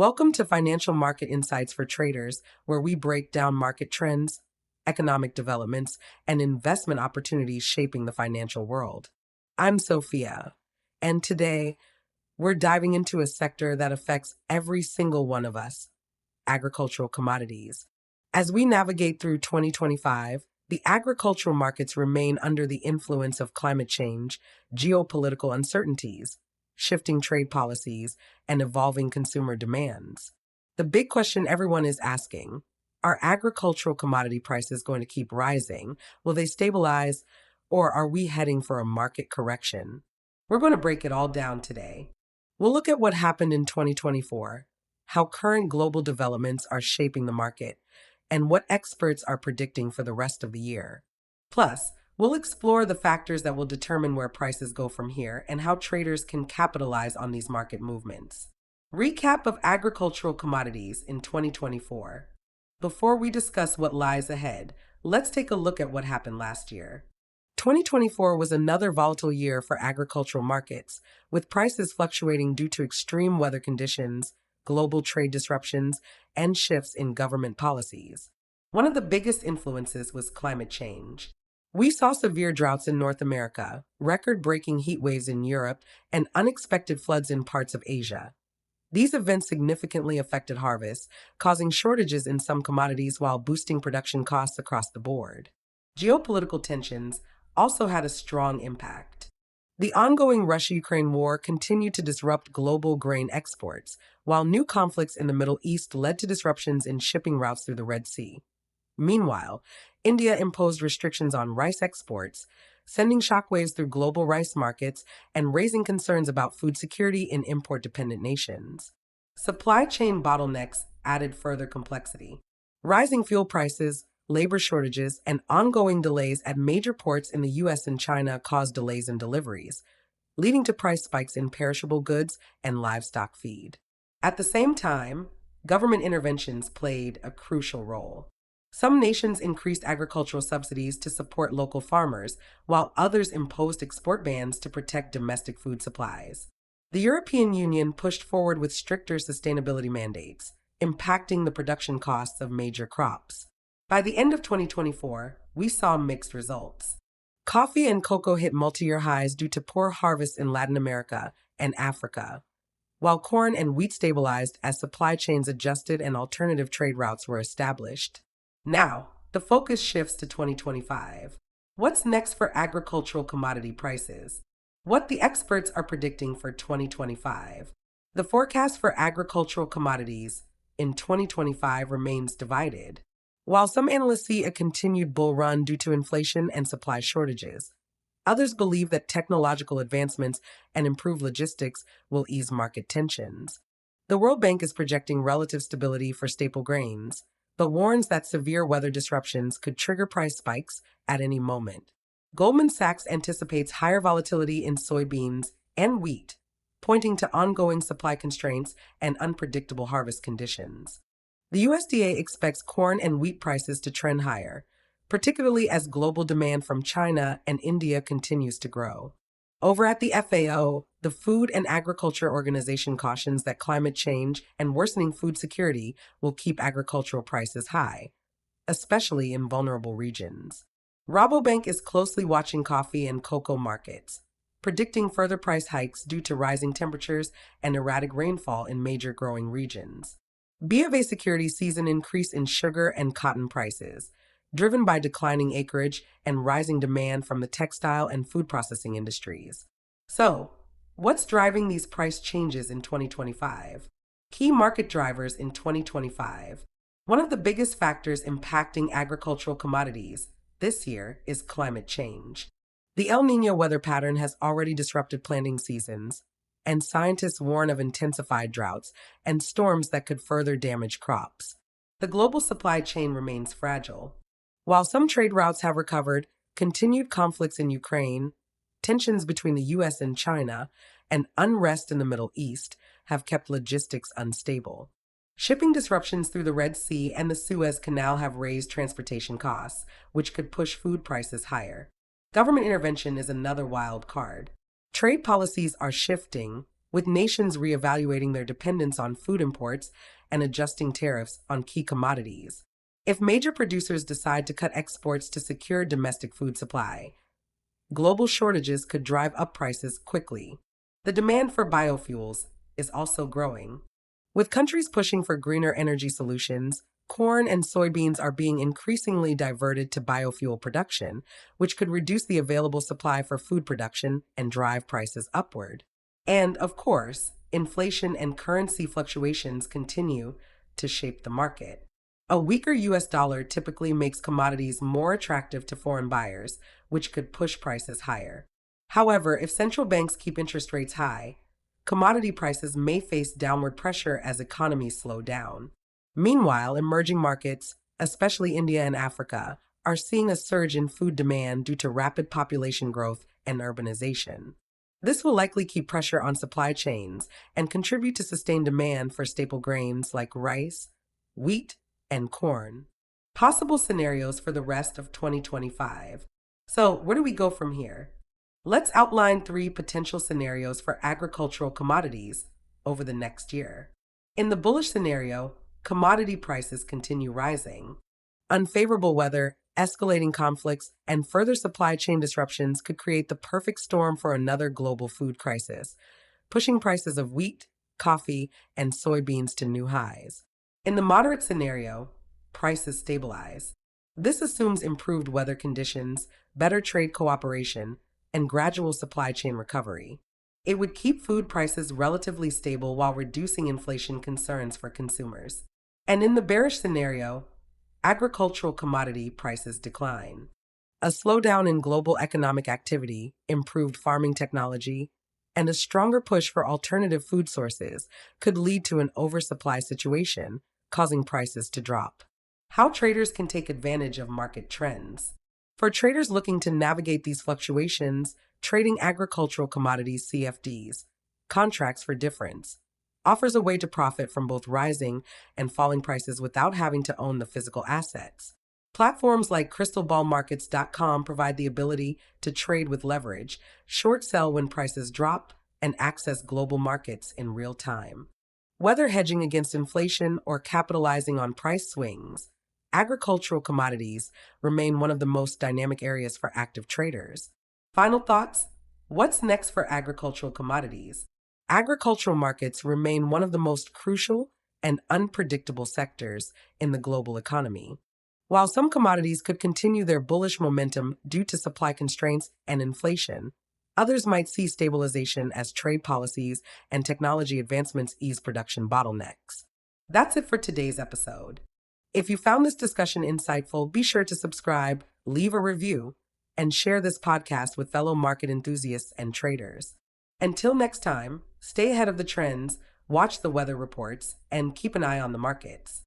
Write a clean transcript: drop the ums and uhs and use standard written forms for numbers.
Welcome to Financial Market Insights for Traders, where we break down market trends, economic developments, and investment opportunities shaping the financial world. I'm Sophia, and today we're diving into a sector that affects every single one of us: agricultural commodities. As we navigate through 2025, the agricultural markets remain under the influence of climate change, geopolitical uncertainties, shifting trade policies, and evolving consumer demands. The big question everyone is asking: are agricultural commodity prices going to keep rising? Will they stabilize? Or are we heading for a market correction? We're going to break it all down today. We'll look at what happened in 2024, how current global developments are shaping the market, and what experts are predicting for the rest of the year. Plus, we'll explore the factors that will determine where prices go from here and how traders can capitalize on these market movements. Recap of agricultural commodities in 2024. Before we discuss what lies ahead, let's take a look at what happened last year. 2024 was another volatile year for agricultural markets, with prices fluctuating due to extreme weather conditions, global trade disruptions, and shifts in government policies. One of the biggest influences was climate change. We saw severe droughts in North America, record-breaking heat waves in Europe, and unexpected floods in parts of Asia. These events significantly affected harvests, causing shortages in some commodities while boosting production costs across the board. Geopolitical tensions also had a strong impact. The ongoing Russia-Ukraine war continued to disrupt global grain exports, while new conflicts in the Middle East led to disruptions in shipping routes through the Red Sea. Meanwhile, India imposed restrictions on rice exports, sending shockwaves through global rice markets and raising concerns about food security in import-dependent nations. Supply chain bottlenecks added further complexity. Rising fuel prices, labor shortages, and ongoing delays at major ports in the US and China caused delays in deliveries, leading to price spikes in perishable goods and livestock feed. At the same time, government interventions played a crucial role. Some nations increased agricultural subsidies to support local farmers, while others imposed export bans to protect domestic food supplies. The European Union pushed forward with stricter sustainability mandates, impacting the production costs of major crops. By the end of 2024, we saw mixed results. Coffee and cocoa hit multi-year highs due to poor harvests in Latin America and Africa, while corn and wheat stabilized as supply chains adjusted and alternative trade routes were established. Now, the focus shifts to 2025. What's next for agricultural commodity prices? What the experts are predicting for 2025. The forecast for agricultural commodities in 2025 remains divided. While some analysts see a continued bull run due to inflation and supply shortages, others believe that technological advancements and improved logistics will ease market tensions. The World Bank is projecting relative stability for staple grains, but warns that severe weather disruptions could trigger price spikes at any moment. Goldman Sachs anticipates higher volatility in soybeans and wheat, pointing to ongoing supply constraints and unpredictable harvest conditions. The USDA expects corn and wheat prices to trend higher, particularly as global demand from China and India continues to grow. Over at the FAO, the Food and Agriculture Organization cautions that climate change and worsening food security will keep agricultural prices high, especially in vulnerable regions. Rabobank is closely watching coffee and cocoa markets, predicting further price hikes due to rising temperatures and erratic rainfall in major growing regions. BofA Securities sees an increase in sugar and cotton prices, driven by declining acreage and rising demand from the textile and food processing industries. So, what's driving these price changes in 2025? Key market drivers in 2025. One of the biggest factors impacting agricultural commodities this year is climate change. The El Niño weather pattern has already disrupted planting seasons, and scientists warn of intensified droughts and storms that could further damage crops. The global supply chain remains fragile. While some trade routes have recovered, continued conflicts in Ukraine, tensions between the US and China, and unrest in the Middle East have kept logistics unstable. Shipping disruptions through the Red Sea and the Suez Canal have raised transportation costs, which could push food prices higher. Government intervention is another wild card. Trade policies are shifting, with nations reevaluating their dependence on food imports and adjusting tariffs on key commodities. If major producers decide to cut exports to secure domestic food supply, global shortages could drive up prices quickly. The demand for biofuels is also growing. With countries pushing for greener energy solutions, corn and soybeans are being increasingly diverted to biofuel production, which could reduce the available supply for food production and drive prices upward. And of course, inflation and currency fluctuations continue to shape the market. A weaker US dollar typically makes commodities more attractive to foreign buyers, which could push prices higher. However, if central banks keep interest rates high, commodity prices may face downward pressure as economies slow down. Meanwhile, emerging markets, especially India and Africa, are seeing a surge in food demand due to rapid population growth and urbanization. This will likely keep pressure on supply chains and contribute to sustained demand for staple grains like rice, wheat, and corn. Possible scenarios for the rest of 2025. So, where do we go from here? Let's outline 3 potential scenarios for agricultural commodities over the next year. In the bullish scenario, commodity prices continue rising. Unfavorable weather, escalating conflicts, and further supply chain disruptions could create the perfect storm for another global food crisis, pushing prices of wheat, coffee, and soybeans to new highs. In the moderate scenario, prices stabilize. This assumes improved weather conditions, better trade cooperation, and gradual supply chain recovery. It would keep food prices relatively stable while reducing inflation concerns for consumers. And in the bearish scenario, agricultural commodity prices decline. A slowdown in global economic activity, improved farming technology, and a stronger push for alternative food sources could lead to an oversupply situation, causing prices to drop. How traders can take advantage of market trends. For traders looking to navigate these fluctuations, trading agricultural commodities CFDs, contracts for difference, offers a way to profit from both rising and falling prices without having to own the physical assets. Platforms like crystalballmarkets.com provide the ability to trade with leverage, short sell when prices drop, and access global markets in real time. Whether hedging against inflation or capitalizing on price swings, agricultural commodities remain one of the most dynamic areas for active traders. Final thoughts? What's next for agricultural commodities? Agricultural markets remain one of the most crucial and unpredictable sectors in the global economy. While some commodities could continue their bullish momentum due to supply constraints and inflation, others might see stabilization as trade policies and technology advancements ease production bottlenecks. That's it for today's episode. If you found this discussion insightful, be sure to subscribe, leave a review, and share this podcast with fellow market enthusiasts and traders. Until next time, stay ahead of the trends, watch the weather reports, and keep an eye on the markets.